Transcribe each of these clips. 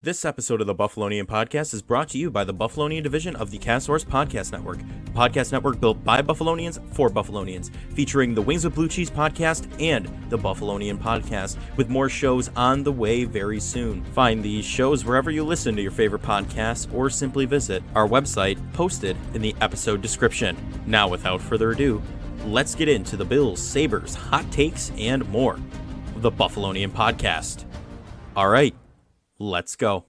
This episode of the Buffalonian Podcast is brought to you by the Buffalonian division of the Castsource Podcast Network. The podcast network built by Buffalonians for Buffalonians, featuring the Wings with Blue Cheese podcast and the Buffalonian Podcast, with more shows on the way very soon. Find these shows wherever you listen to your favorite podcasts, or simply visit our website posted in the episode description. Now, without further ado, let's get into the Bills, Sabres, hot takes, and more of the Buffalonian Podcast. All right. Let's go.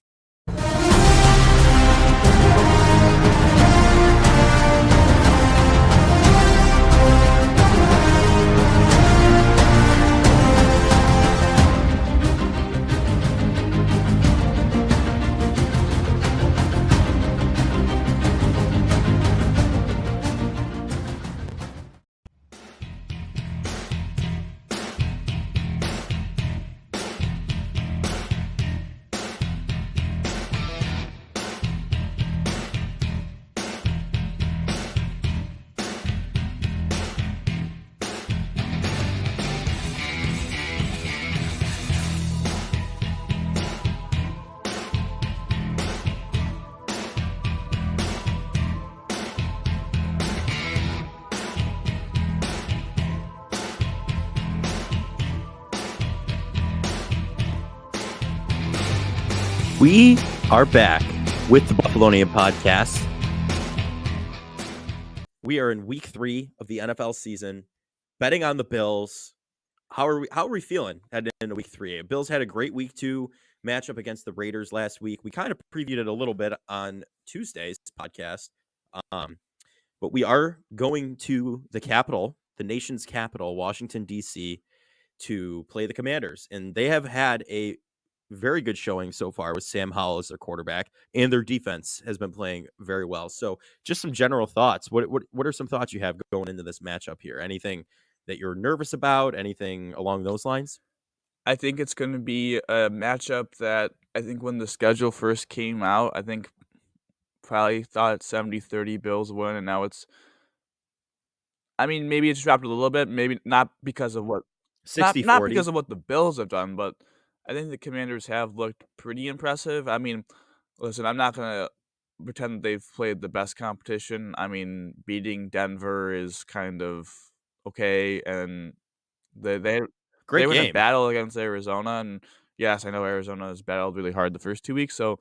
We are back with the Buffalonian Podcast. We are in week 3 of the NFL season, betting on the Bills. How are we feeling heading into week 3? Bills had a great week 2 matchup against the Raiders last week. We kind of previewed it a little bit on Tuesday's podcast. But we are going to the capital, the nation's capital, Washington, D.C., to play the Commanders. And they have had a very good showing so far with Sam Howell as their quarterback, and their defense has been playing very well. So just some general thoughts. What are some thoughts you have going into this matchup here? Anything that you're nervous about? Anything along those lines? I think it's going to be a matchup that I think when the schedule first came out, I think probably thought 70-30 Bills win, and now maybe it's dropped a little bit, maybe not because of what 60-40. not because of what the Bills have done, but I think the Commanders have looked pretty impressive. Listen, I'm not going to pretend that they've played the best competition. Beating Denver is kind of okay, and they Great were in a game. battle against Arizona, and yes, I know Arizona has battled really hard the first 2 weeks, so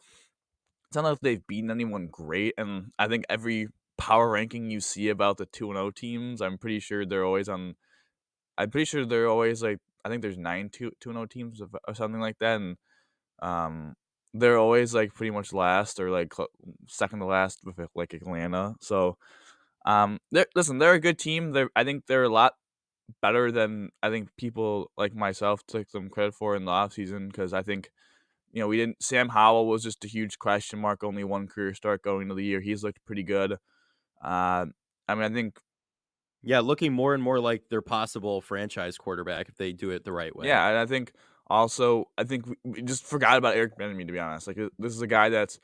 it's not like they've beaten anyone great, and I think every power ranking you see about the 2-0 teams, I'm pretty sure they're always like, I think there's 9 2-0 teams or something like that, and they're always like pretty much last or like second to last with like Atlanta. So they're a good team. I think they're a lot better than I think people like myself took them credit for in the offseason, because I think Sam Howell was just a huge question mark, only one career start going into the year. He's looked pretty good. I think looking more and more like their possible franchise quarterback if they do it the right way. Yeah, and I think also we just forgot about Eric Bieniemy, to be honest. Like, this is a guy that's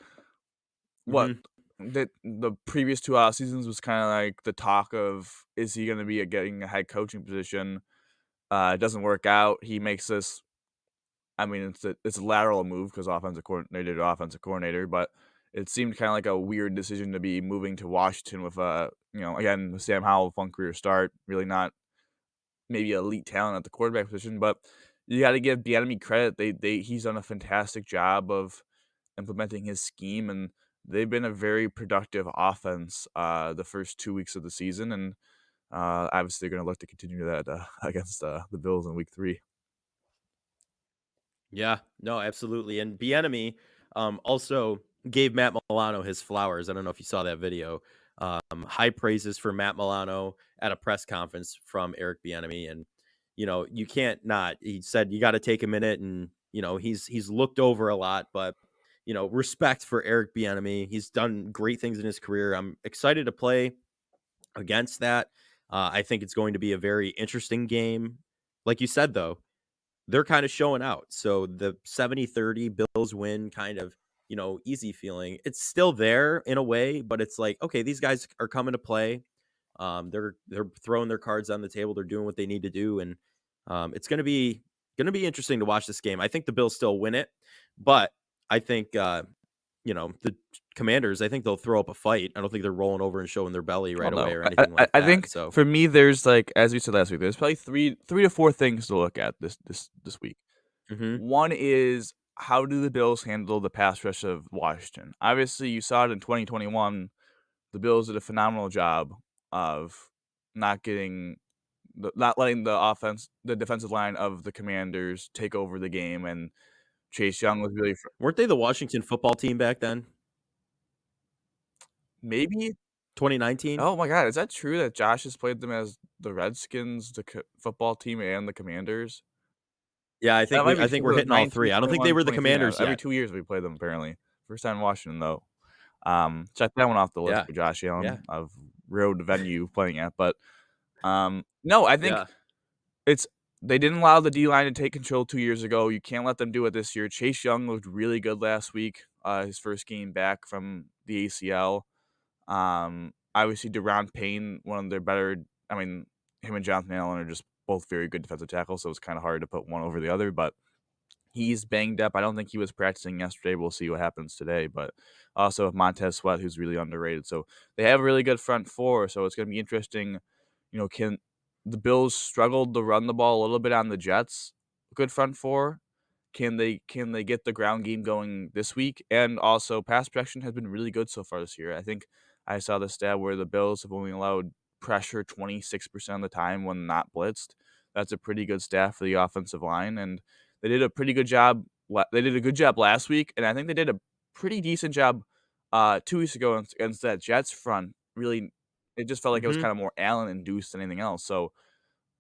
what that the previous 2 off seasons was kind of like the talk of, is he going to be getting a head coaching position? It doesn't work out. He makes this. It's a lateral move because offensive coordinator, but it seemed kind of like a weird decision to be moving to Washington with again, Sam Howell, fun career start, really not maybe elite talent at the quarterback position, but you got to give Bieniemy credit. He's done a fantastic job of implementing his scheme, and they've been a very productive offense the first 2 weeks of the season, and obviously they're going to look to continue that against the Bills in week 3. Yeah, no, absolutely. And Bieniemy also gave Matt Milano his flowers. I don't know if you saw that video. High praises for Matt Milano at a press conference from Eric Bieniemy, and you can't not. He said you got to take a minute, and he's looked over a lot, but respect for Eric Bieniemy. He's done great things in his career. I'm excited to play against that. I think it's going to be a very interesting game. Like you said, though, they're kind of showing out. So the 70-30 Bills win, kind of, easy feeling. It's still there in a way, but it's like, okay, these guys are coming to play. They're throwing their cards on the table. They're doing what they need to do, and it's going to be interesting to watch this game. I think the Bills still win it, but I think the Commanders, I think they'll throw up a fight. I don't think they're rolling over and showing their belly Well, right no, away or anything like I that. think So, for me, there's like as we said last week, there's probably three to four things to look at this week. mhm. One is how do the Bills handle the pass rush of Washington? Obviously, you saw it in 2021. The Bills did a phenomenal job of not getting not letting the defensive line of the Commanders take over the game, and Chase Young was really Weren't they the Washington football team back then? maybe. 2019? Oh my god, is that true that Josh has played them as the Redskins, the football team, and the Commanders? Yeah, That might be I true think we're for hitting all 3. 19, I don't think they 21, were the 23 now. Commanders Every yet. 2 years we play them apparently. First time in Washington though. Check that one off the list Yeah. for Josh Yeah. Allen of road venue playing at. But no, I think Yeah. it's they didn't allow the D line to take control 2 years ago. You can't let them do it this year. Chase Young looked really good last week. His first game back from the ACL. Obviously, Deron Payne, one of their better. I mean, him and Jonathan Allen are just both very good defensive tackles, so it's kind of hard to put one over the other. But he's banged up. I don't think he was practicing yesterday. We'll see what happens today. But also with Montez Sweat, who's really underrated. So they have a really good front four. So it's going to be interesting. Can the Bills struggled to run the ball a little bit on the Jets? Good front four. Can they get the ground game going this week? And also, pass protection has been really good so far this year. I think I saw the stat where the Bills have only allowed pressure 26% of the time when not blitzed. That's a pretty good stat for the offensive line, and they did a pretty good job. They did a good job last week, and I think they did a pretty decent job 2 weeks ago against that Jets front. Really, it just felt like it was Mhm. kind of more Allen induced than anything else. So,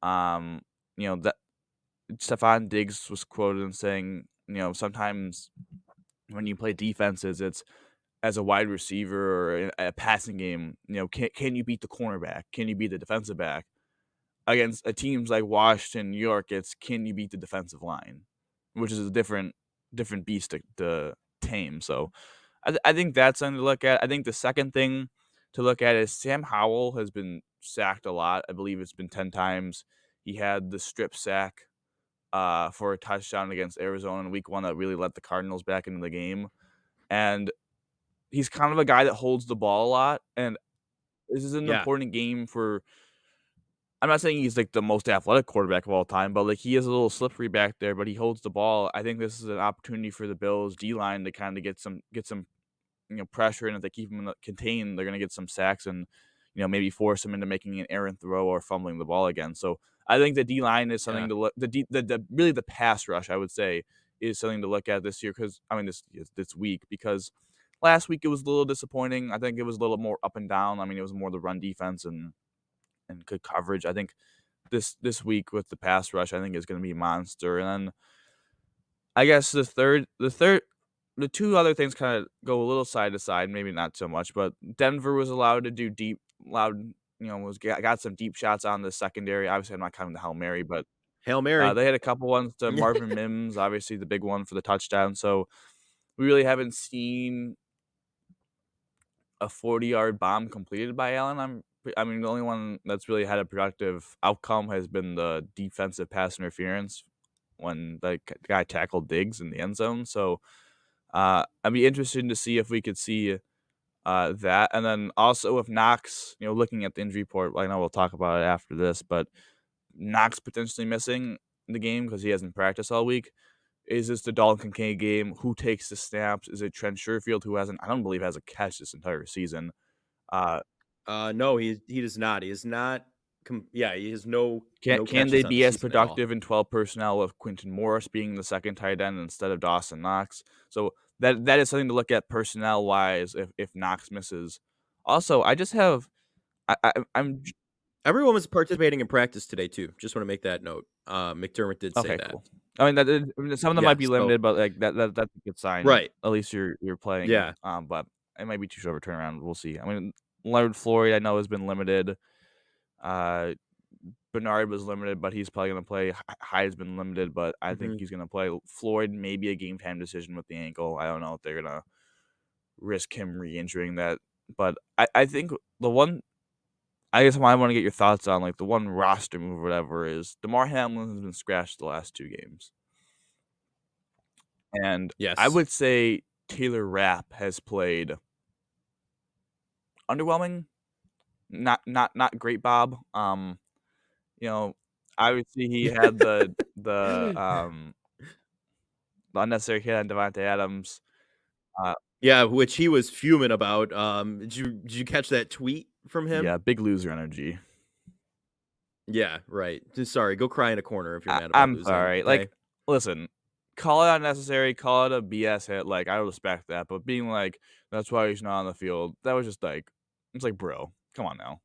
um, that Stephon Diggs was quoted in saying, sometimes when you play defenses, it's as a wide receiver or in a passing game, can you beat the cornerback? Can you beat the defensive back? Against teams like Washington, New York, it's can you beat the defensive line, which is a different beast to tame. So I think that's something to look at. I think the second thing to look at is Sam Howell has been sacked a lot. I believe it's been 10 times. He had the strip sack for a touchdown against Arizona in week 1 that really let the Cardinals back into the game. And he's kind of a guy that holds the ball a lot. And this is an Yeah. important game for. I'm not saying he's like the most athletic quarterback of all time, but like he is a little slippery back there, but he holds the ball. I think this is an opportunity for the Bills D line to kind of get some pressure, and if they keep him contained, they're going to get some sacks and maybe force him into making an errant throw or fumbling the ball again. So I think the D line is something Yeah. to look. The really the pass rush, I would say, is something to look at this year because I mean this week because last week it was a little disappointing. I think it was a little more up and down. I mean it was more the run defense and good coverage. I think this week with the pass rush, I think is going to be monster. And then I guess the two other things kind of go a little side to side, maybe not so much, but Denver was allowed to do got some deep shots on the secondary. Obviously, I'm not counting the Hail Mary, but Hail Mary. they had a couple ones to Marvin Mims, obviously the big one for the touchdown. So we really haven't seen a 40-yard bomb completed by Allen. I mean, the only one that's really had a productive outcome has been the defensive pass interference when the guy tackled Diggs in the end zone. So I'd be interested to see if we could see that. And then also if Knox, looking at the injury report, I know we'll talk about it after this, but Knox potentially missing the game because he hasn't practiced all week. Is this the Dalton Kincaid game? Who takes the snaps? Is it Trent Sherfield, who I don't believe has a catch this entire season? Uh, No, he does not. He is not yeah, he has no can they catches on the be as season at all. productive in 12 personnel with Quinton Morris being the second tight end instead of Dawson Knox? So that is something to look at personnel wise if Knox misses. Also, I just have I'm Everyone was participating in practice today too. Just want to make that note. McDermott did say okay, that. cool. I mean some of them Yeah, might be so limited, but like that's a good sign. right. At least you're playing. Yeah. But it might be too short of a turnaround. We'll see. I mean, Leonard Floyd I know has been limited. Uh, Bernard was limited, but he's probably going to play. Hyde's been limited, but I think Mhm. he's going to play. Floyd, maybe a game time decision with the ankle. I don't know if they're going to risk him re injuring that. But I think the one, I guess I want to get your thoughts on, like the one roster move or whatever is DeMar Hamlin has been scratched the last 2 games. And I Yes. would say Taylor Rapp has played underwhelming, not great, Bob. You know, obviously he had the unnecessary hit on Devontae Adams. Uh, Yeah, which he was fuming about. Did you catch that tweet from him? yeah, big loser energy. Yeah, right. Just sorry, go cry in a corner if you're mad about I'm losing, sorry. okay? Like, listen, call it unnecessary, call it a BS hit. Like, I respect that, but being like, that's why he's not on the field. That was just like, it's like, bro, come on now.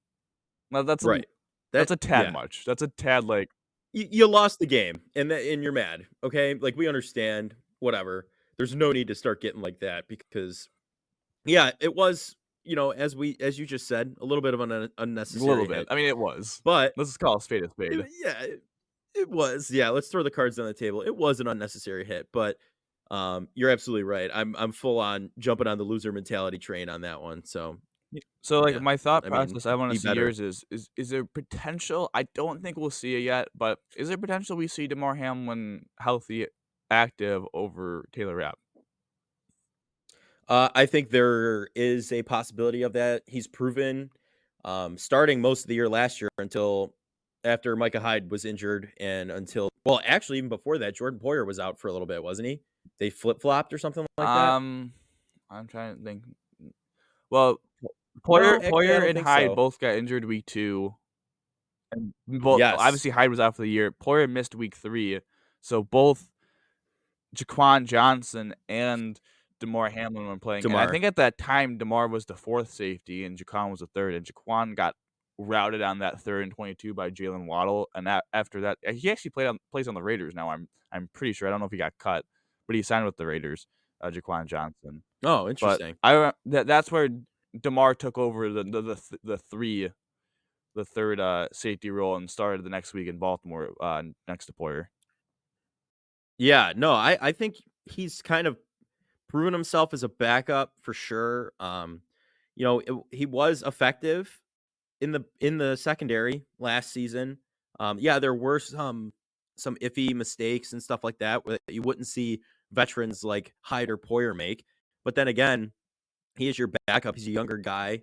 No, Right. that's That a tad yeah. much. That's a tad like You lost the game and you're mad, okay? Like we understand, whatever. There's no need to start getting like that because yeah, it was, as you just said, a little bit of an a little unnecessary bit. hit. I mean, it was. But Let's just call a spade a spade. yeah, it was. Yeah, let's throw the cards on the table. It was an unnecessary hit, but you're absolutely right. I'm full on jumping on the loser mentality train on that one. So, So, like, yeah. my thought I mean, process, I wanna be see better. yours is there potential I don't think we'll see it yet, but is there potential we see DeMar Hamlin healthy, active over Taylor Rapp? I think there is a possibility of that. He's proven, starting most of the year last year until after Micah Hyde was injured, and until well, actually, even before that, Jordan Poyer was out for a little bit, wasn't he? They flip flopped or something like that. Um, I'm trying to think. Well, No, actually, I Poyer don't and think Hyde so. both got injured week 2, and both Yes, obviously Hyde was out for the year. Poyer missed week 3, so both Jaquan Johnson and DeMar Hamlin were playing, and I Demar. think at that time, DeMar was the 4th safety and Jaquan was the 3rd, and Jaquan got routed on that 3rd and 22 by Jalen Waddle, and after that he actually plays on the Raiders now, I'm pretty sure. I don't know if he got cut, but he signed with the Raiders, Jaquan Johnson. Oh, But interesting. that's where DeMar took over the 3rd, safety role and started the next week in Baltimore, next to Poyer. Yeah, no, I think he's kind of proven himself as a backup for sure. He was effective in the secondary last season. Yeah, there were some iffy mistakes and stuff like that that you wouldn't see veterans like Hyde or Poyer make. But then again, he is your backup. He's a younger guy,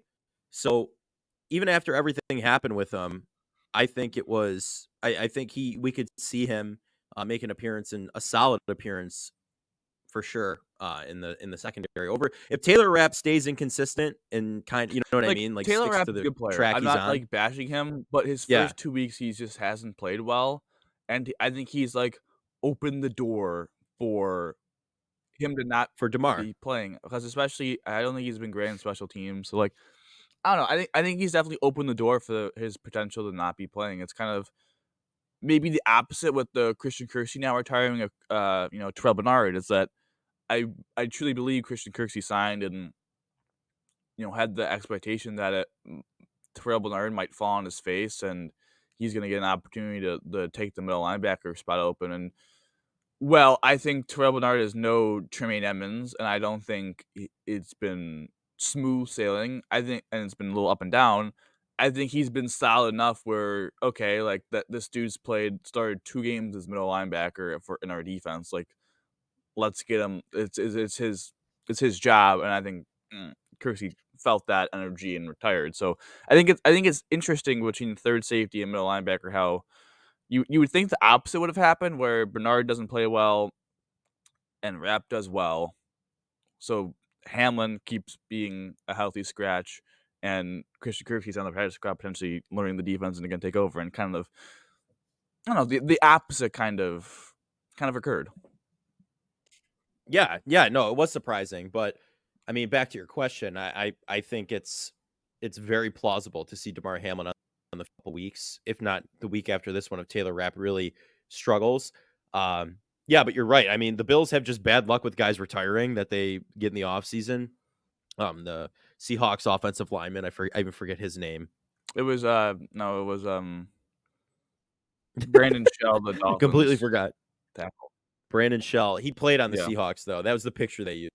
so even after everything happened with him, I think it was. I think we could see him make an appearance and a solid appearance for sure in the secondary over if Taylor Rapp stays inconsistent and you know what I Like, mean, like Taylor sticks Rapp to is a the good player. track I'm he's not, on. like, bashing him, but his Yeah, first 2 weeks, he just hasn't played well, and I think he's, like, opened the door for him to not for DeMar. be playing, because especially I don't think he's been great in special teams, so, like, I don't know, I think he's definitely opened the door for his potential to not be playing. It's kind of maybe the opposite with the Christian Kirksey now retiring of, Terrell Bernard, is that I I truly believe Christian Kirksey signed and, had the expectation that Terrell Bernard might fall on his face, and he's gonna get an opportunity to take the middle linebacker spot open. And well, I think Terrell Bernard is no Tremaine Edmonds, and I don't think it's been smooth sailing. I think, and it's been a little up and down. I think he's been solid enough where okay, like that this dude's started 2 games as middle linebacker for in our defense. Like let's get him. It's his job, and I think Kirksey felt that energy and retired. So I think it's interesting between third safety and middle linebacker how you would think the opposite would have happened where Bernard doesn't play well and Rapp does well. So Hamlin keeps being a healthy scratch, and Christian Kirksey's on the practice squad potentially learning the defense and again take over and kind of I don't know the opposite kind of occurred. Yeah, yeah, no, it was surprising, but I mean, back to your question, I think it's very plausible to see DeMar Hamlin on the couple weeks, if not the week after this one, if Taylor Rapp really struggles. Yeah, but you're right. I mean, the Bills have just bad luck with guys retiring that they get in the offseason. The Seahawks offensive lineman, I even forget his name. It was no, it was Brandon Shell, the Completely Dolphins forgot. tackle. Brandon Shell. He played on the Yeah. Seahawks though. That was the picture they used.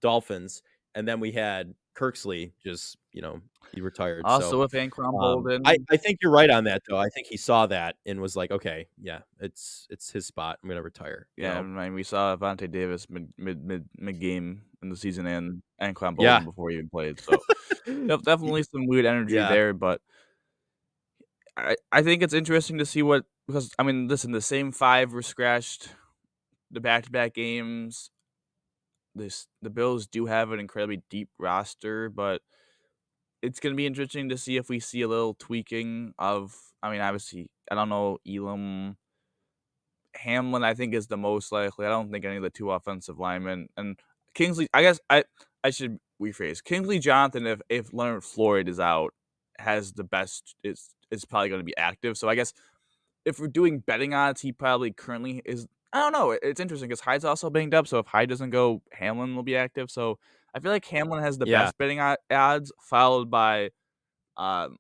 Dolphins, and then we had Kirksley just, he retired. So Also with Anquan I think you're right on that though. I think he saw that and was like, okay, yeah, it's his spot. I'm gonna retire. Yeah, I mean, we saw Avante Davis mid-game in the season and Anquan Yeah. Boldin before he even played, so definitely some weird energy Yeah. there, but I think it's interesting to see what because, I mean, listen, the same 5 were scratched the back-to-back games. The Bills do have an incredibly deep roster, but it's gonna be interesting to see if we see a little tweaking of I mean, obviously, I don't know, Elam Hamlin, I think, is the most likely. I don't think any of the 2 offensive linemen and Kingsley I guess I should rephrase. Kingsley Jonathan, if Leonard Floyd is out, has the best is probably gonna be active. So I guess if we're doing betting odds, he probably currently is I don't know. It's interesting because Hyde's also banged up, so if Hyde doesn't go, Hamlin will be active. So I feel like Hamlin has the Yeah. best betting odds, followed by, um,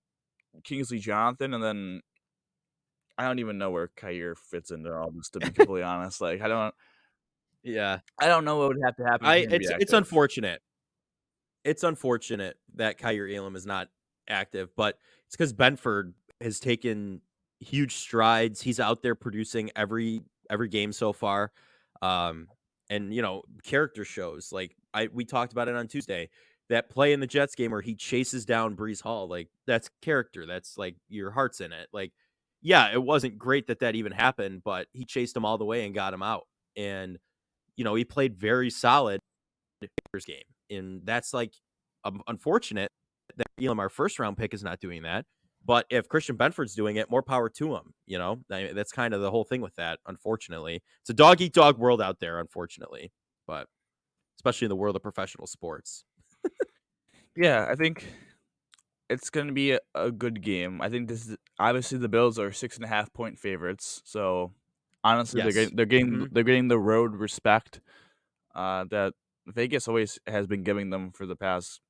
Kingsley Jonathan, and then I don't even know where Kyer fits into all this, to be completely honest. Like, Yeah. I don't know what would have to happen for I him to be it's active. unfortunate. It's unfortunate that Kyer Elam is not active, but it's because Benford has taken huge strides. He's out there producing every game so far. Um, and character shows. Like we talked about it on Tuesday. That play in the Jets game where he chases down Brees Hall, like that's character. That's like your heart's in it. Like, yeah, it wasn't great that even happened, but he chased him all the way and got him out. And he played very solid game. And that's like unfortunate that Elam, our first round pick, is not doing that. But if Christian Benford's doing it, more power to him. That's kind of the whole thing with that. Unfortunately, it's a dog eat dog world out there. Unfortunately, but especially in the world of professional sports. Yeah, I think it's gonna be a good game. I think this is obviously the Bills are 6.5-point favorites, so honestly, they're Yes. getting they're getting Hmm. they're getting the road respect that Vegas always has been giving them for the past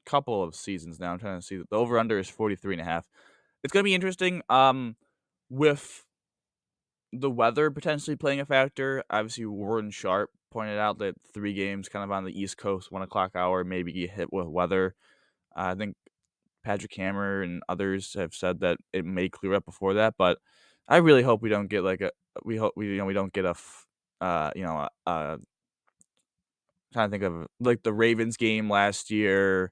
couple of seasons now. I'm trying to see the over under is 43.5. It's gonna be interesting. With the weather potentially playing a factor. Obviously, Warren Sharp pointed out that 3 games kind of on the East Coast, 1 o'clock hour, maybe get hit with weather. I think Patrick Hammer and others have said that it may clear up before that, but I really hope we don't get like a we hope we don't get a trying to think of like the Ravens game last year,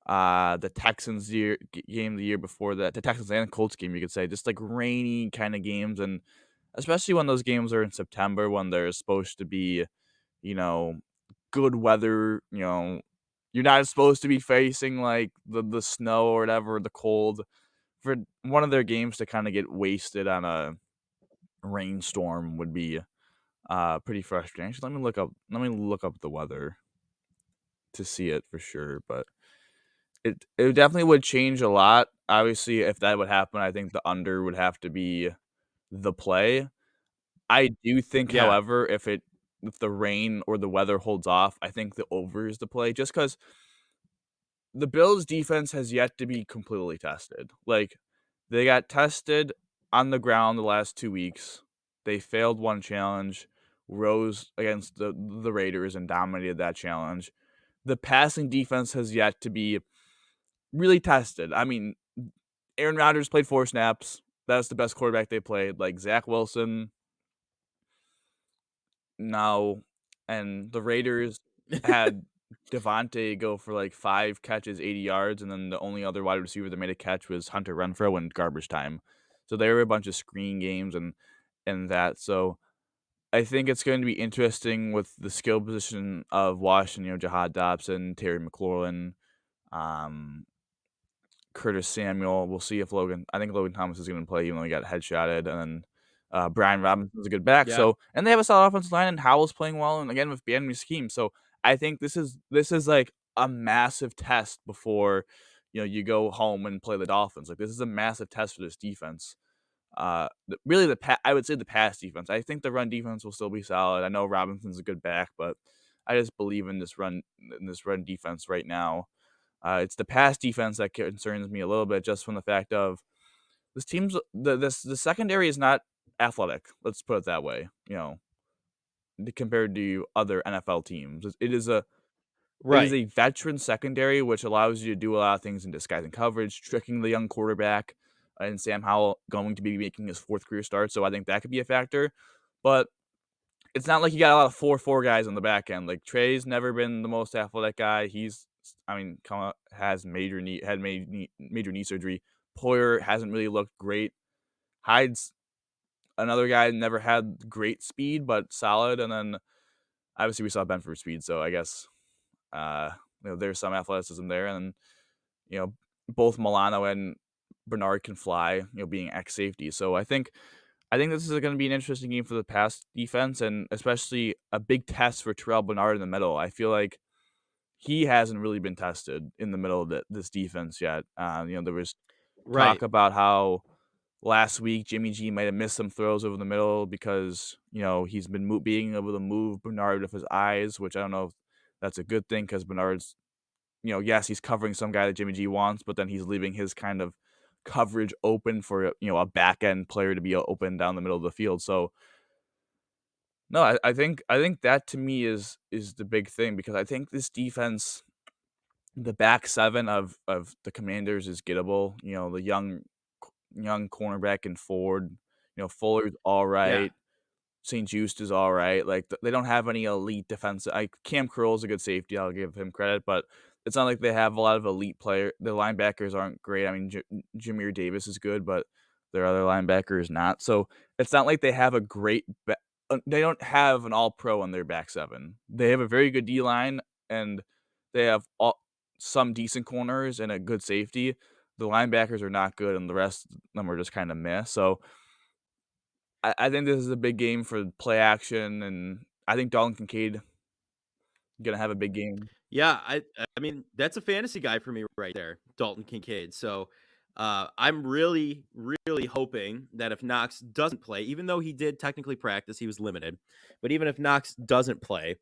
the Texans game the year before that, the Texans and Colts game, you could say, just like rainy kind of games, and especially when those games are in September when they're supposed to be, you know, good weather. You're not supposed to be facing like the snow or whatever, the cold. For one of their games to kind of get wasted on a rainstorm would be pretty frustrating. Actually, let me look up the weather to see it for sure, but it definitely would change a lot. Obviously, if that would happen, I think the under would have to be the play. I do think, Yeah. however, if the rain or the weather holds off, I think the over is the play just because the Bills' defense has yet to be completely tested. Like, they got tested on the ground the last 2 weeks. They failed one challenge, rose against the Raiders and dominated that challenge. The passing defense has yet to be really tested. I mean, Aaron Rodgers played 4 snaps. That's the best quarterback they played. Like, Zach Wilson, no. And the Raiders had Devontae go for, like, 5 catches, 80 yards, and then the only other wide receiver that made a catch was Hunter Renfrow in garbage time. So they were a bunch of screen games and that. So I think it's going to be interesting with the skill position of Washington, Jahad Dobson, Terry McLaurin, um, Curtis Samuel. We'll see if I think Logan Thomas is gonna play even though he got headshotted, and then, Brian Robinson's a good back, Yeah. so and they have a solid offensive line, and Howell's playing well, and again, with Bieniemy's scheme, so I think this is, like, a massive test before, you go home and play the Dolphins, like, this is a massive test for this defense. Really I would say the pass defense. I think the run defense will still be solid. I know Robinson's a good back, but I just believe in this run defense right now. It's the pass defense that concerns me a little bit, just from the fact of this team's the secondary is not athletic. Let's put it that way. Compared to other NFL teams, it is a It is Right. a veteran secondary, which allows you to do a lot of things in disguise and coverage, tricking the young quarterback, and Sam Howell going to be making his 4th career start, so I think that could be a factor. But it's not like you got a lot of 4-4 guys on the back end. Like, Trey's never been the most athletic guy. I mean, has major knee surgery. Poyer hasn't really looked great. Hyde's another guy never had great speed, but solid. And then obviously we saw Benford's speed, so I guess there's some athleticism there. And you know, both Milano and Bernard can fly. Being ex safety, so I think this is going to be an interesting game for the pass defense, and especially a big test for Terrell Bernard in the middle. I feel like he hasn't really been tested in the middle of this defense yet. There was talk Right. about how last week Jimmy G might have missed some throws over the middle because he's been being able to move Bernard with his eyes, which I don't know if that's a good thing because Bernard's yes, he's covering some guy that Jimmy G wants, but then he's leaving his kind of coverage open for a back end player to be open down the middle of the field. So no, I think that to me is the big thing because I think this defense, the back seven of the Commanders is gettable. The young cornerback and Ford. Fuller's all Yeah. right. St. Just is all right. Like they don't have any elite defensive. Cam Curl's a good safety. I'll give him credit, but it's not like they have a lot of elite player. The linebackers aren't great. I mean, Jameer Davis is good, but their other linebacker is not. So it's not like they have a great. They don't have an All Pro on their back seven. They have a very good D line, and they have some decent corners and a good safety. The linebackers are not good, and the rest of them are just kind of meh. So I think this is a big game for play action, and I think Dalton Kincaid gonna have a big game. Yeah, I mean, that's a fantasy guy for me right there, Dalton Kincaid. So, I'm really, really hoping that if Knox doesn't play, even though he did technically practice, he was limited, but even if Knox doesn't play,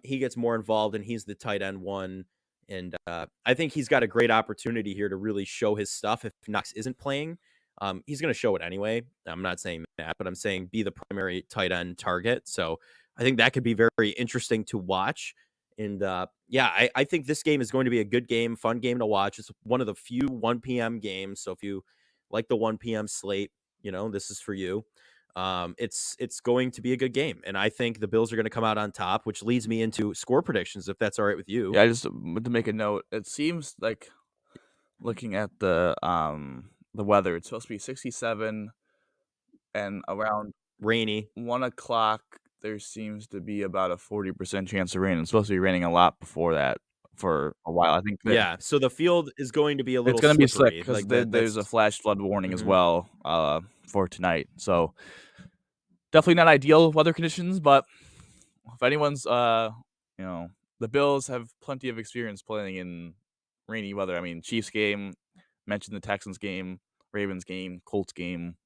he gets more involved and he's the tight end one. And I think he's got a great opportunity here to really show his stuff. If Knox isn't playing, he's going to show it anyway. I'm not saying that, but I'm saying be the primary tight end target. So I think that could be very interesting to watch. And yeah, I think this game is going to be a good game, fun game to watch. It's one of the few 1 p.m. games. So if you like the 1 p.m. slate, this is for you. It's going to be a good game. And I think the Bills are going to come out on top, which leads me into score predictions, if that's all right with you. Yeah, I just want to make a note. It seems like looking at the weather, it's supposed to be 67, and around Rainy. 1 o'clock there seems to be about a 40% chance of rain. It's supposed to be raining a lot before that for a while. I think that Yeah. So the field is going to be a it's little gonna be slick slippery. because Like that. there's a flash flood warning as Mhm. well for tonight. So definitely not ideal weather conditions, but if anyone's you know, the Bills have plenty of experience playing in rainy weather. I mean, Chiefs game, mentioned the Texans game, Ravens game, Colts game,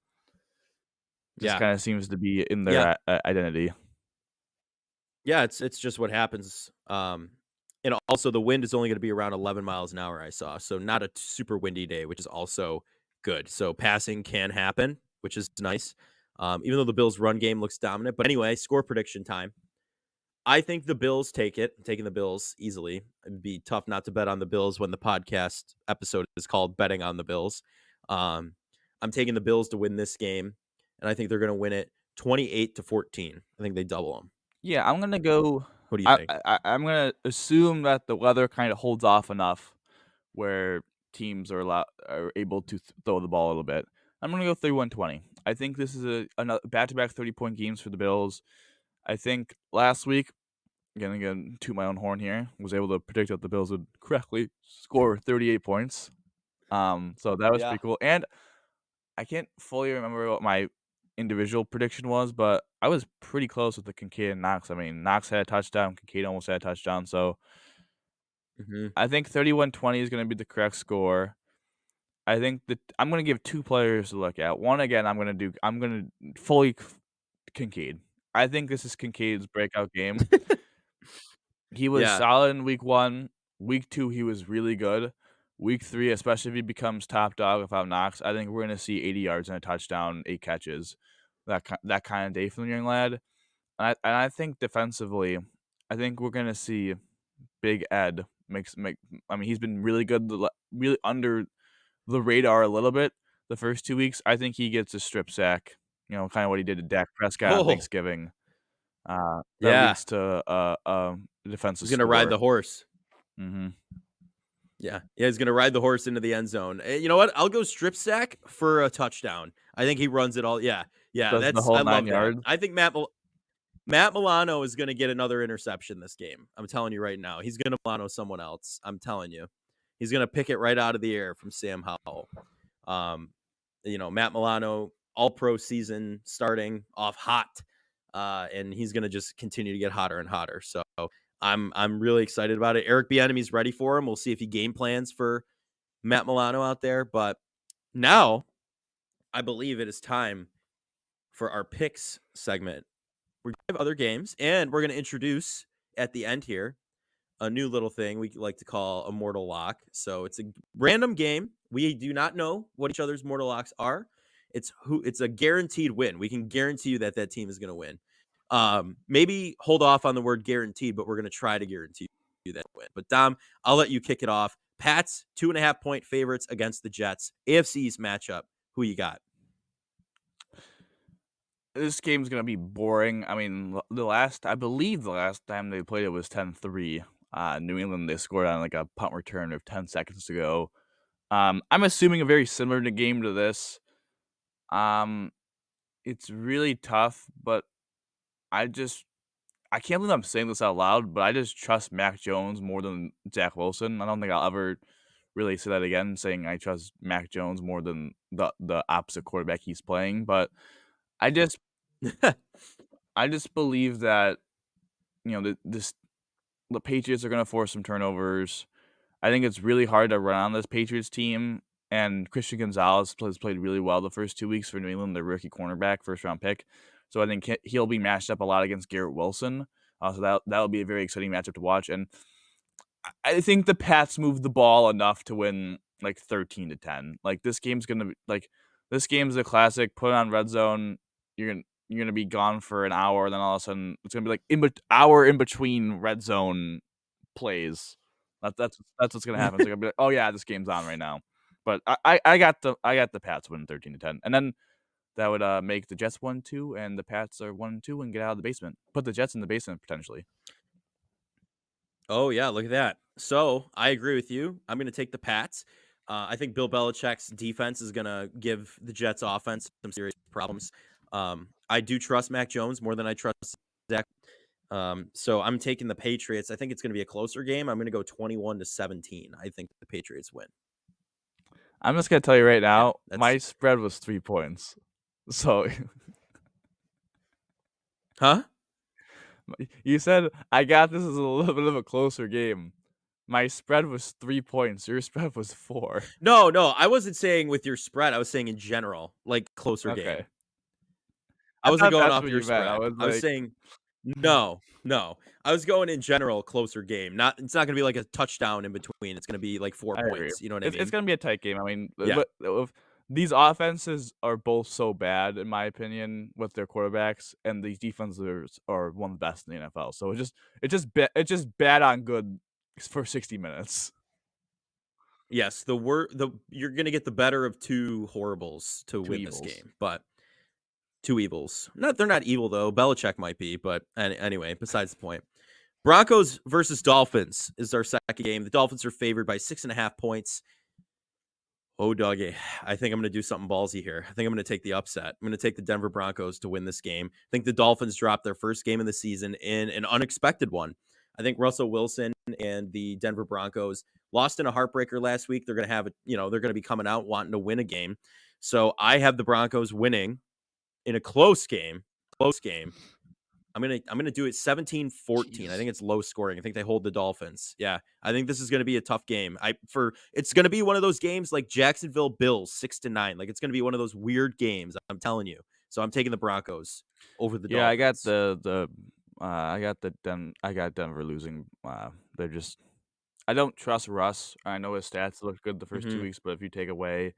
just Yeah. kind of seems to be in Yeah. their identity. Yeah, it's just what happens. And also the wind is only going to be around 11 miles an hour. I saw, so not a super windy day, which is also good. So passing can happen, which is nice. Even though the Bills' run game looks dominant, but anyway, score prediction time. I think the Bills take it. I'm taking the Bills easily. It'd be tough not to bet on the Bills when the podcast episode is called "Betting on the Bills." Um, I'm taking the Bills to win this game, and I think they're going to win it 28-14. I think they double them. Yeah, I'm gonna go. What do you think? I'm gonna assume that the weather kind of holds off enough where teams are able to throw the ball a little bit. I'm gonna go 31-20. I think this is another back-to-back 30-point games for the Bills. I think last week, again, to my own horn here, was able to predict that the Bills would correctly score 38 points. So that was Yeah. pretty cool. And I can't fully remember what my individual prediction was, but I was pretty close with the Kincaid and Knox. I mean, Knox had a touchdown, Kincaid almost had a touchdown. So Mhm. I think 31-20 is going to be the correct score. I think that I'm going to give two players to look at. One, again, I'm going to fully Kincaid. I think this is Kincaid's breakout game. He was Yeah. solid in week 1. Week 2, he was really good. Week 3, especially if he becomes top dog without Knox, I think we're gonna see 80 yards and a touchdown, 8 catches, that kind of day from the young lad. And I think defensively, I think we're gonna see Big Ed I mean, he's been really good, really under the radar a little bit the first 2 weeks. I think he gets a strip sack, kinda what he did to Dak Prescott on Oh, Thanksgiving. That yeah. leads to a defensive He's gonna ride score. the horse. Mhm. Yeah. Yeah, he's gonna ride the horse into the end zone. You know what? I'll go strip sack for a touchdown. I think he runs it all. Yeah. Yeah, Does the that's whole I 9 love that. yards. I think Matt Milano is gonna get another interception this game. I'm telling you right now. He's gonna Milano someone else. I'm telling you. He's gonna pick it right out of the air from Sam Howell. Um, Matt Milano, all pro season, starting off hot. And he's gonna just continue to get hotter and hotter. So I'm really excited about it. Eric Bieniemy's ready for him. We'll see if he game plans for Matt Milano out there. But now I believe it is time for our picks segment. We're gonna have other games, and we're gonna introduce at the end here a new little thing we like to call a mortal lock. So it's a random game. We do not know what each other's mortal locks are. It's a guaranteed win. We can guarantee you that team is going to win. Maybe hold off on the word guaranteed, but we're going to try to guarantee you that win. But Dom, I'll let you kick it off. Pats 2.5-point favorites against the Jets. AFC East matchup. Who you got? This game's gonna be boring. I mean, I believe the last time they played it was 10-3. New England, they scored on like a punt return of 10 seconds to go. I'm assuming a very similar game to this. Um, it's really tough, but I just I can't believe I'm saying this out loud, but I just trust Mac Jones more than Zach Wilson. I don't think I'll ever really say that again, saying I trust Mac Jones more than the opposite quarterback he's playing. But I just I just believe that the Patriots are gonna force some turnovers. I think it's really hard to run on this Patriots team, and Christian Gonzalez has played really well the first 2 weeks for New England, their rookie cornerback, first-round pick. So I think he'll be matched up a lot against Garrett Wilson. So that'll be a very exciting matchup to watch, and I think the Pats move the ball enough to win, like, 13-10. Like, this game's a classic, put it on red zone, you're gonna be gone for an hour, then all of a sudden, it's gonna be, like, hour in between red zone plays. That's what's gonna happen. It's gonna be like, "Oh, yeah, this game's on right now." But I got the Pats winning 13-10, and then that would, make the Jets 1-2, and the Pats are 1-2 and get out of the basement. Put the Jets in the basement, potentially. Oh yeah, look at that. So I agree with you. I'm going to take the Pats. I think Bill Belichick's defense is going to give the Jets offense some serious problems. I do trust Mac Jones more than I trust Zach. So I'm taking the Patriots. I think it's going to be a closer game. I'm going to go 21-17. I think the Patriots win. I'm just gonna tell you right Yeah, now, that's my spread was 3 points. So, huh? you said, "I got this as a little bit of a closer game." My spread was 3 points, your spread was 4. No, I wasn't saying with your spread. I was saying in general, like closer game. Okay. I I wasn't thought going that's off what your you meant. I spread. was I was like saying no. I was going in general closer game. It's not going to be like a touchdown in between. It's going to be like 4 I agree. points. You know what I It's mean? gonna be a tight game. I mean, Yeah. but if these offenses are both so bad, in my opinion, with their quarterbacks, and these defenses are one of the best in the NFL. So it's just bad on good for 60 minutes. Yes, you're going to get the better of two horribles to 2 win this evils. game, but two evils. Not they're not evil though. Belichick might be, but anyway, besides the point. Broncos versus Dolphins is our second game. The Dolphins are favored by 6.5 points. Oh, doggy. I think I'm going to do something ballsy here. I think I'm going to take the upset. I'm going to take the Denver Broncos to win this game. I think the Dolphins dropped their first game of the season in an unexpected one. I think Russell Wilson and the Denver Broncos lost in a heartbreaker last week. They're going to they're going to be coming out wanting to win a game. So I have the Broncos winning in a close game. Close game. I'm gonna do it 17-14. I Jeez. think it's low scoring. I think they hold the Dolphins. Yeah, I think this is gonna be a tough game. It's gonna be one of those games like Jacksonville Bills 6-9. Like it's gonna be one of those weird games. I'm telling you. So I'm taking the Broncos over the Yeah, I got Dolphins. I got Denver losing. They're just I don't trust Russ. I know his stats look good the first 2 Hmm. weeks, but if you take away,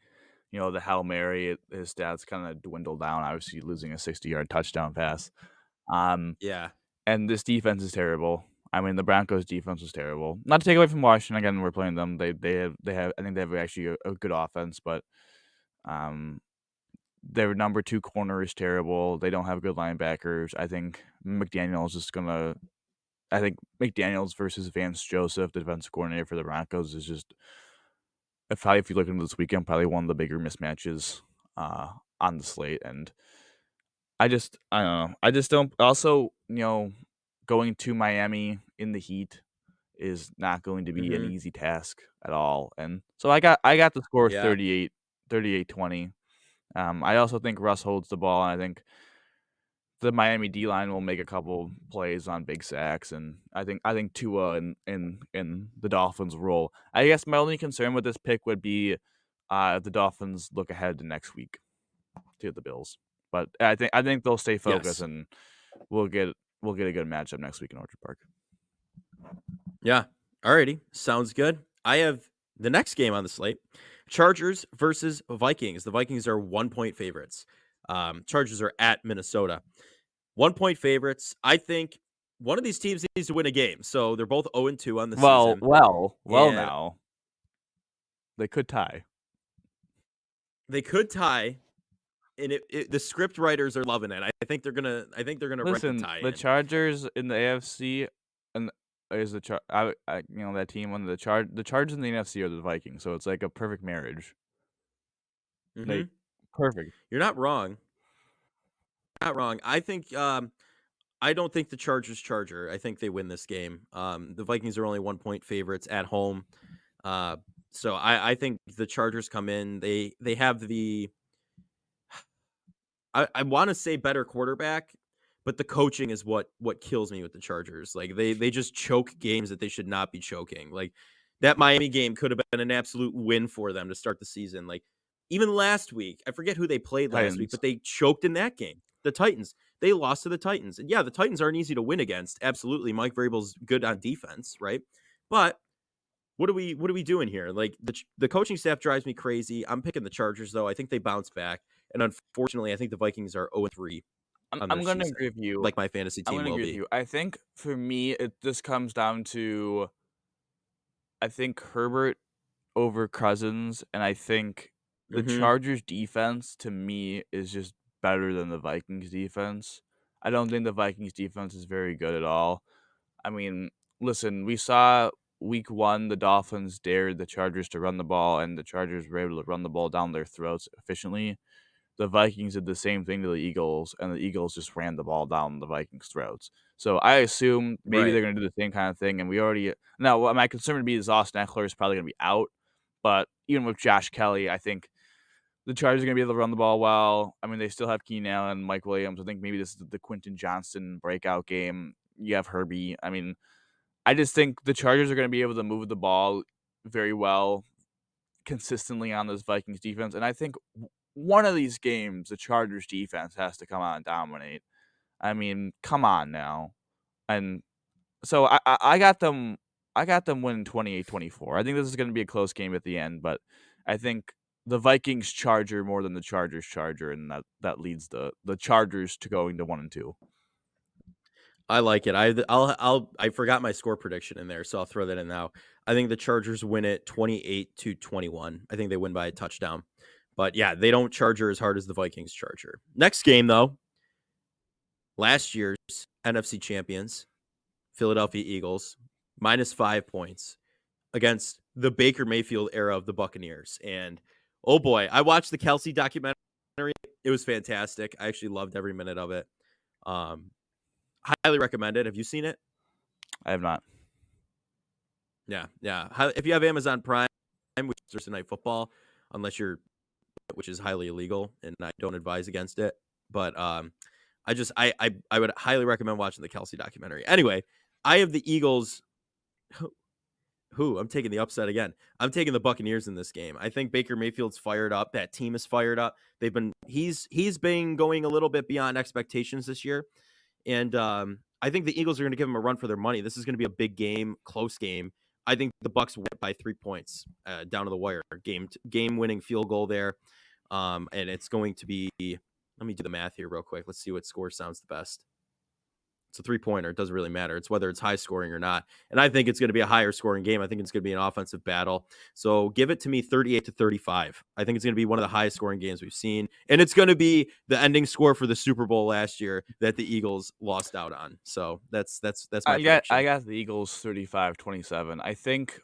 the Hail Mary, his stats kinda dwindle down, obviously losing a 60-yard touchdown pass. Um, Yeah. and this defense is terrible. I mean, the Broncos' defense was terrible. Not to take away from Washington. Again, we're playing them. They have. I think they have actually a good offense, but um, their number 2 corner is terrible. They don't have good linebackers. I think McDaniels versus Vance Joseph, the defensive coordinator for the Broncos, is just probably, if you look into this weekend, probably one of the bigger mismatches on the slate. And I don't know. I just don't. Also, going to Miami in the heat is not going to be an Mm-hmm. easy task at all. And so I got the score Yeah. 38-20. I also think Russ holds the ball, and I think the Miami D line will make a couple plays on big sacks, and I think Tua and the Dolphins roll. I guess my only concern with this pick would be if the Dolphins look ahead to next week to the Bills. But I think they'll stay focused, Yes. and we'll get a good matchup next week in Orchard Park. Yeah. Alrighty. Sounds good. I have the next game on the slate: Chargers versus Vikings. The Vikings are 1-point favorites. Chargers are at Minnesota. 1-point favorites. I think one of these teams needs to win a game. So they're both 0-2 on the Well, season. well, well. And Now they could tie. they could tie. And the script writers are loving it. I think they're gonna write the Listen, tie the in. Chargers in the AFC and is that team on the Chargers in the NFC are the Vikings, so it's like a perfect marriage. Mm-hmm. Like perfect. You're not wrong. Not wrong. I think I don't think the Chargers charger. I think they win this game. The Vikings are only 1-point favorites at home. Uh, so I think the Chargers come in. They have the I want to say better quarterback, but the coaching is what kills me with the Chargers. Like they just choke games that they should not be choking. Like that Miami game could have been an absolute win for them to start the season. Like even last week, I forget who they played last week, Titans. but they choked in that game. The Titans. They lost to the Titans. And yeah, the Titans aren't easy to win against. Absolutely. Mike Vrabel's good on defense, right? But what are we doing here? Like the coaching staff drives me crazy. I'm picking the Chargers though. I think they bounce back. And unfortunately, I think the Vikings are 0-3 I'm on their I'm gonna agree season, with you. like my fantasy I'm team gonna will agree with be. you. I think for me, this comes down to I think Herbert over Cousins, and I think the Mhm. Chargers defense to me is just better than the Vikings defense. I don't think the Vikings defense is very good at all. I mean, listen, we saw week 1 the Dolphins dared the Chargers to run the ball, and the Chargers were able to run the ball down their throats efficiently. The Vikings did the same thing to the Eagles, and the Eagles just ran the ball down the Vikings' throats. So I assume maybe Right. they're going to do the same kind of thing. And we already now what my concern would be is Austin Eckler is probably going to be out, but even with Josh Kelly, I think the Chargers are going to be able to run the ball well. I mean, they still have Keenan Allen, Mike Williams. I think maybe this is the Quentin Johnston breakout game. You have Herbie. I mean, I just think the Chargers are going to be able to move the ball very well consistently on this Vikings defense. And I think one of these games, the Chargers defense has to come out and dominate. I mean, come on now. And so I got them. I got them winning 28-24. I think this is going to be a close game at the end, but I think the Vikings charger more than the Chargers charger, and that leads the Chargers to going to 1-2. I like it. I forgot my score prediction in there, so I'll throw that in now. I think the Chargers win it 28-21. I think they win by a touchdown. But yeah, they don't charger as hard as the Vikings charger. Next game though, last year's NFC champions, Philadelphia Eagles, -5 points against the Baker Mayfield era of the Buccaneers. And oh boy, I watched the Kelsey documentary. It was fantastic. I actually loved every minute of it. Um, Highly recommend it. Have you seen it? I have not. Yeah, yeah. If you have Amazon Prime, which is Thursday Night Football, unless you're, which is highly illegal, and I don't advise against it. But I would highly recommend watching the Kelsey documentary. Anyway, I have the Eagles. Who I'm taking the upset again. I'm taking the Buccaneers in this game. I think Baker Mayfield's fired up. That team is fired up. He's been going a little bit beyond expectations this year, and I think the Eagles are going to give him a run for their money. This is going to be a big game, close game. I think the Bucs win by 3 points down to the wire. Game winning field goal there, and it's going to be. Let me do the math here real quick. Let's see what score sounds the best. It's a 3-pointer. It doesn't really matter. It's whether it's high scoring or not. And I think it's going to be a higher scoring game. I think it's going to be an offensive battle. So give it to me 38-35. I think it's going to be one of the highest scoring games we've seen. And it's going to be the ending score for the Super Bowl last year that the Eagles lost out on. So that's my prediction. I got the Eagles 35-27. I think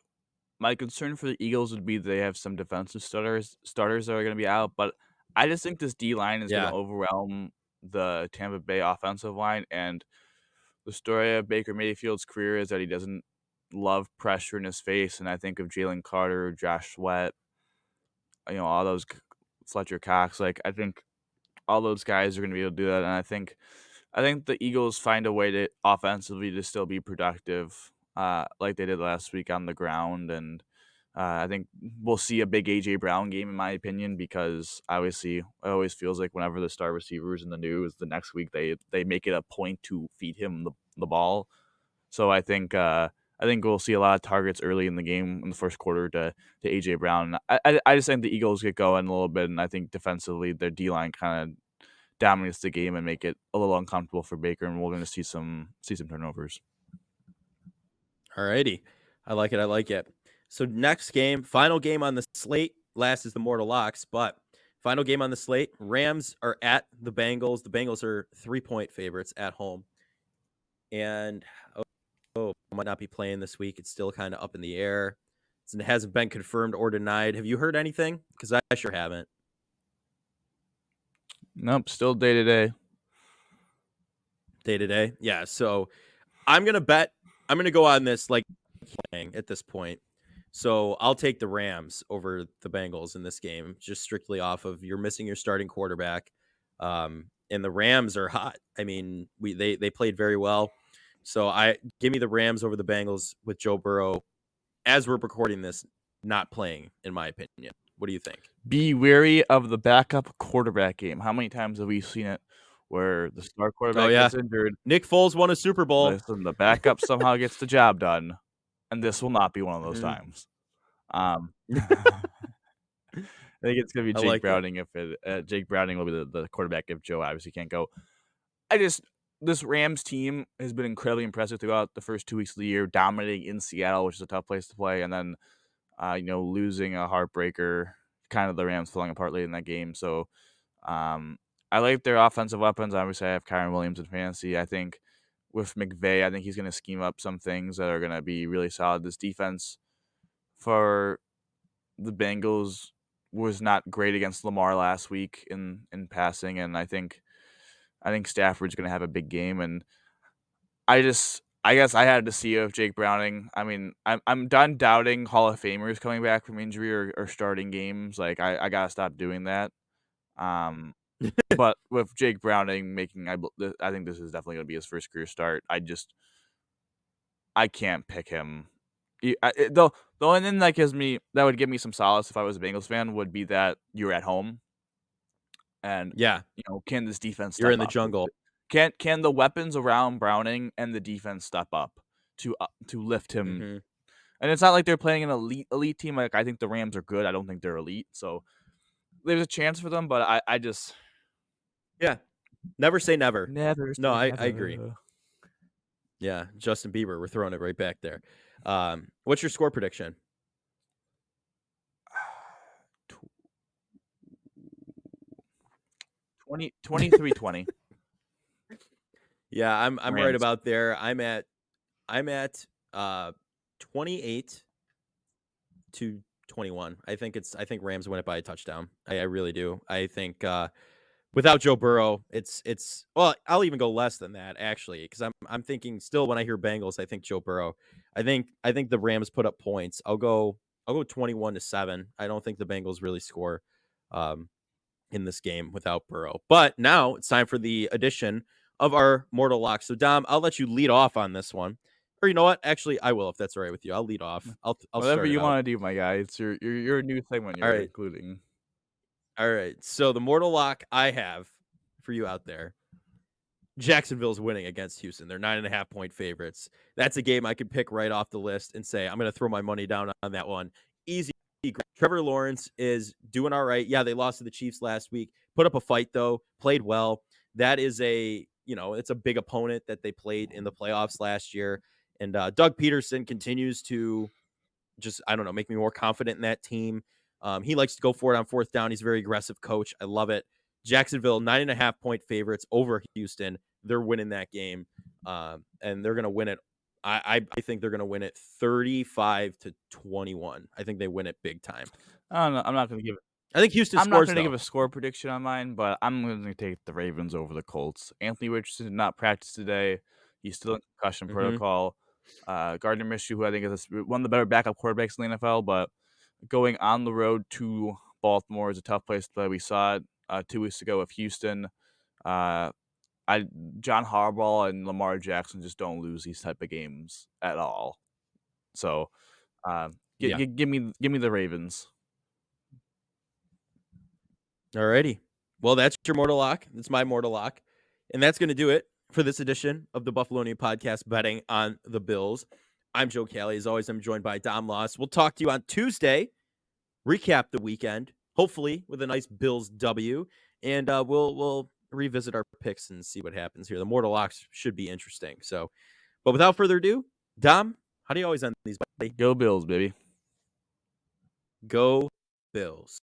my concern for the Eagles would be they have some defensive starters that are going to be out, but I just think this D-line is going to overwhelm the Tampa Bay offensive line, and the story of Baker Mayfield's career is that he doesn't love pressure in his face, and I think of Jalen Carter, Josh Sweat, all those Fletcher Cox. Like, I think all those guys are going to be able to do that, and I think the Eagles find a way to offensively to still be productive, like they did last week on the ground, and I think we'll see a big AJ Brown game in my opinion, because obviously it always feels like whenever the star receiver is in the news, the next week they make it a point to feed him the ball. So I think we'll see a lot of targets early in the game in the first quarter to AJ Brown. I just think the Eagles get going a little bit, and I think defensively their D line kind of dominates the game and make it a little uncomfortable for Baker, and we're going to see some turnovers. All righty. I like it. So next game, final game on the slate. Last is the Mortal Locks, but final game on the slate. Rams are at the Bengals. The Bengals are 3-point favorites at home. And might not be playing this week. It's still kind of up in the air. It hasn't been confirmed or denied. Have you heard anything? Because I sure haven't. Nope, still day to day. Day to day? Yeah, so I'm going to go on this like at this point. So I'll take the Rams over the Bengals in this game, just strictly off of you're missing your starting quarterback. And the Rams are hot. I mean, they played very well. So give me the Rams over the Bengals with Joe Burrow, as we're recording this, not playing, in my opinion. What do you think? Be wary of the backup quarterback game. How many times have we seen it where the star quarterback gets injured? Nick Foles won a Super Bowl. Listen, the backup somehow gets the job done, and this will not be one of those times. I think it's going to be Jake Browning. Jake Browning will be the quarterback if Joe obviously can't go. This Rams team has been incredibly impressive throughout the first 2 weeks of the year, dominating in Seattle, which is a tough place to play, and then losing a heartbreaker, kind of the Rams falling apart late in that game. So I like their offensive weapons. Obviously, I have Kyren Williams in fantasy. I think with McVay, I think he's going to scheme up some things that are going to be really solid. This defense for the Bengals was not great against Lamar last week in passing, and I think Stafford's going to have a big game. And I guess I had to see of Jake Browning. I mean, I'm done doubting Hall of Famers coming back from injury or starting games. Like I gotta stop doing that. But with Jake Browning I think this is definitely gonna be his first career start. I can't pick him. The only thing that would give me some solace if I was a Bengals fan would be that you're at home, and can this defense step up? You're in the jungle. Can the weapons around Browning and the defense step up to lift him? Mm-hmm. And it's not like they're playing an elite team. Like, I think the Rams are good. I don't think they're elite. So there's a chance for them, but I just never say never. Never. No, I agree. Yeah, Justin Bieber, we're throwing it right back there. What's your score prediction? 23-20. Yeah, I'm Rams. right about there. I'm at 28-21. I think Rams win it by a touchdown. I really do. I think without Joe Burrow, it's well, I'll even go less than that actually, because I'm thinking still when I hear Bengals, I think Joe Burrow. I think the Rams put up points. I'll go 21-7. I don't think the Bengals really score in this game without Burrow. But now it's time for the addition of our Mortal Lock. So Dom, I'll let you lead off on this one. Or you know what? Actually, I will if that's all right with you. I'll lead off. I'll whatever you want to do, my guy. It's your new segment you're including. All right. So the Mortal Lock I have for you out there. Jacksonville's winning against Houston. They're 9.5-point favorites. That's a game I could pick right off the list and say I'm going to throw my money down on that one. Easy. Trevor Lawrence is doing all right. Yeah, they lost to the Chiefs last week. Put up a fight though. Played well. That is a it's a big opponent that they played in the playoffs last year. And Doug Peterson continues to just, I don't know, make me more confident in that team. He likes to go for it on fourth down. He's a very aggressive coach. I love it. Jacksonville, 9.5-point favorites over Houston. They're winning that game, and they're going to win it. I think they're going to win it 35-21. I think they win it big time. I don't know. I'm not going to give. I think Houston I'm not scores, going to though. give a score prediction on mine, but I'm going to take the Ravens over the Colts. Anthony Richardson did not practice today. He's still in concussion protocol. Gardner Minshew, who I think is one of the better backup quarterbacks in the NFL, but going on the road to Baltimore is a tough place to play. We saw it 2 weeks ago with Houston. John Harbaugh and Lamar Jackson just don't lose these type of games at all. So, give me the Ravens. Alrighty. Well, that's your mortal lock. That's my mortal lock. And that's going to do it for this edition of the Buffalonian podcast, betting on the Bills. I'm Joe Kelly. As always, I'm joined by Dom Loss. We'll talk to you on Tuesday, recap the weekend, hopefully with a nice Bills W, and we'll revisit our picks and see what happens here. The mortal locks should be interesting. So, but without further ado, Dom, how do you always end these, buddy? Go Bills, baby. Go Bills.